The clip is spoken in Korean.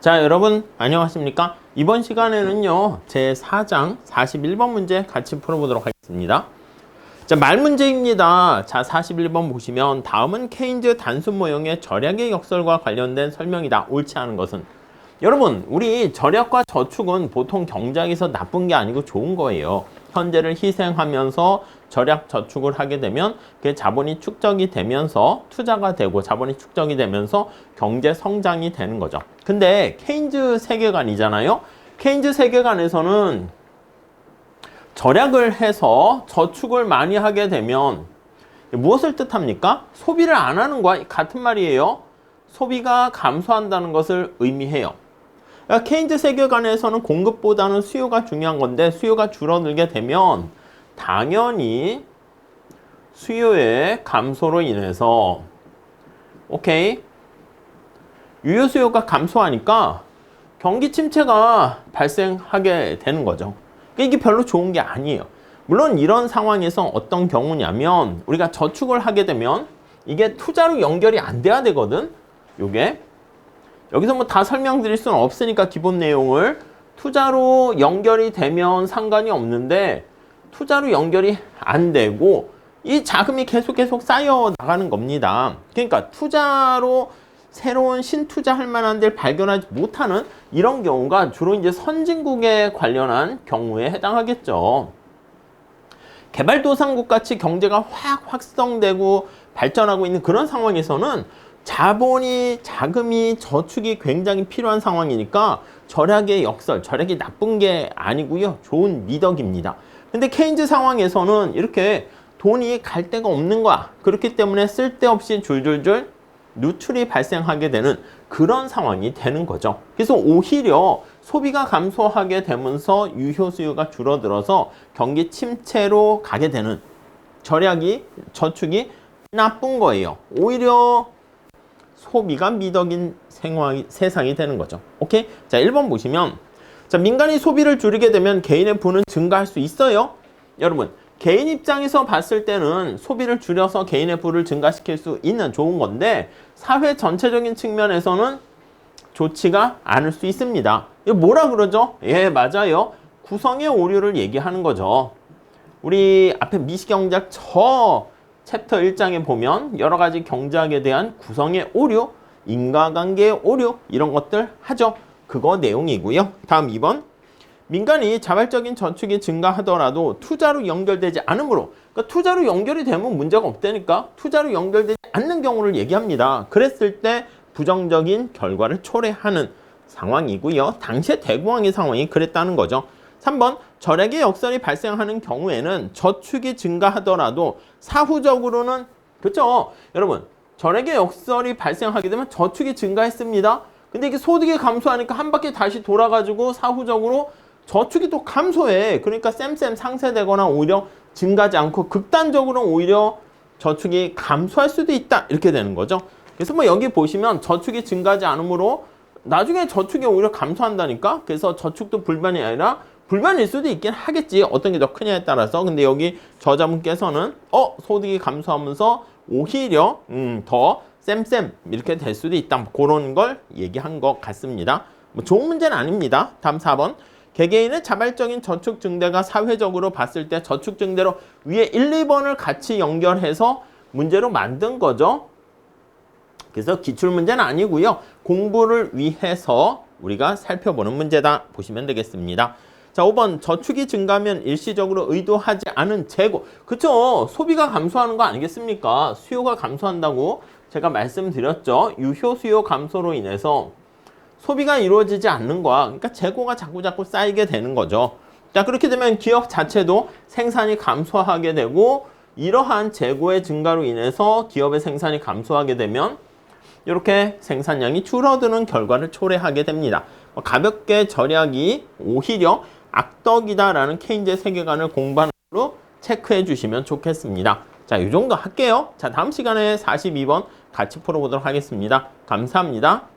자, 여러분 안녕하십니까? 이번 시간에는요 제 4장 41번 문제 같이 풀어보도록 하겠습니다. 자, 말 문제입니다. 자, 41번 보시면 다음은 케인즈 단순 모형의 절약의 역설과 관련된 설명이다. 옳지 않은 것은? 여러분, 우리 절약과 저축은 보통 경제학에서 나쁜 게 아니고 좋은 거예요. 현재를 희생하면서 절약 저축을 하게 되면 그 자본이 축적이 되면서 투자가 되고 자본이 축적이 되면서 경제 성장이 되는 거죠. 근데 케인즈 세계관이잖아요. 케인즈 세계관에서는 절약을 해서 저축을 많이 하게 되면 무엇을 뜻합니까? 소비를 안 하는 거와 같은 말이에요. 소비가 감소한다는 것을 의미해요. 그러니까 케인즈 세계관에서는 공급보다는 수요가 중요한 건데 수요가 줄어들게 되면 당연히 수요의 감소로 인해서 유효 수요가 감소하니까 경기 침체가 발생하게 되는 거죠. 이게 별로 좋은 게 아니에요. 물론 이런 상황에서 어떤 경우냐면 우리가 저축을 하게 되면 이게 투자로 연결이 안 돼야 되거든. 요게 여기서 뭐 다 설명드릴 수는 없으니까 기본 내용을 투자로 연결이 되면 상관이 없는데 투자로 연결이 안 되고 이 자금이 계속 쌓여 나가는 겁니다. 그러니까 투자로 새로운 신투자할 만한 데를 발견하지 못하는 이런 경우가 주로 이제 선진국에 관련한 경우에 해당하겠죠. 개발도상국 같이 경제가 확 확성되고 발전하고 있는 그런 상황에서는 자금이 저축이 굉장히 필요한 상황이니까 절약의 역설, 절약이 나쁜 게 아니고요. 좋은 미덕입니다. 근데 케인즈 상황에서는 이렇게 돈이 갈 데가 없는 거야. 그렇기 때문에 쓸데없이 줄줄줄 누출이 발생하게 되는 그런 상황이 되는 거죠. 그래서 오히려 소비가 감소하게 되면서 유효 수요가 줄어들어서 경기 침체로 가게 되는 저축이 나쁜 거예요. 오히려 소비가 미덕인 세상이 되는 거죠. 오케이? 자, 1번 보시면 자, 민간이 소비를 줄이게 되면 개인의 부는 증가할 수 있어요. 여러분, 개인 입장에서 봤을 때는 소비를 줄여서 개인의 부를 증가시킬 수 있는 좋은 건데 사회 전체적인 측면에서는 좋지가 않을 수 있습니다. 이거 뭐라 그러죠? 예, 맞아요. 구성의 오류를 얘기하는 거죠. 우리 앞에 미시경제학 저 챕터 1장에 보면 여러 가지 경제학에 대한 구성의 오류, 인과관계의 오류 이런 것들 하죠. 그거 내용이고요. 다음 2번. 민간이 자발적인 저축이 증가하더라도 투자로 연결되지 않으므로 그러니까 투자로 연결이 되면 문제가 없다니까 투자로 연결되지 않는 경우를 얘기합니다. 그랬을 때 부정적인 결과를 초래하는 상황이고요. 당시의 대공황의 상황이 그랬다는 거죠. 3번. 절약의 역설이 발생하는 경우에는 저축이 증가하더라도 사후적으로는 그렇죠. 여러분, 절약의 역설이 발생하게 되면 저축이 증가했습니다. 근데 이게 소득이 감소하니까 한 바퀴 다시 돌아가지고 사후적으로 저축이 또 감소해. 그러니까 쌤 상쇄되거나 오히려 증가하지 않고 극단적으로 오히려 저축이 감소할 수도 있다. 이렇게 되는 거죠. 그래서 뭐 여기 보시면 저축이 증가하지 않으므로 나중에 저축이 오히려 감소한다니까. 그래서 저축도 불만이 아니라 불만일 수도 있긴 하겠지. 어떤 게 더 크냐에 따라서. 근데 여기 저자분께서는 소득이 감소하면서 오히려 더 쌤 이렇게 될 수도 있다. 그런 걸 얘기한 것 같습니다. 뭐 좋은 문제는 아닙니다. 다음 4번. 개개인의 자발적인 저축 증대가 사회적으로 봤을 때 저축 증대로 위에 1, 2번을 같이 연결해서 문제로 만든 거죠. 그래서 기출문제는 아니고요. 공부를 위해서 우리가 살펴보는 문제다 보시면 되겠습니다. 자, 5번. 저축이 증가하면 일시적으로 의도하지 않은 재고. 그쵸? 소비가 감소하는 거 아니겠습니까? 수요가 감소한다고 제가 말씀드렸죠. 유효 수요 감소로 인해서 소비가 이루어지지 않는 거야. 그러니까 재고가 자꾸 쌓이게 되는 거죠. 자, 그렇게 되면 기업 자체도 생산이 감소하게 되고 이러한 재고의 증가로 인해서 기업의 생산이 감소하게 되면 이렇게 생산량이 줄어드는 결과를 초래하게 됩니다. 가볍게 절약이 오히려 악덕이다라는 케인즈의 세계관을 공부하는 걸로 체크해 주시면 좋겠습니다. 자, 이 정도 할게요. 자, 다음 시간에 42번 같이 풀어보도록 하겠습니다. 감사합니다.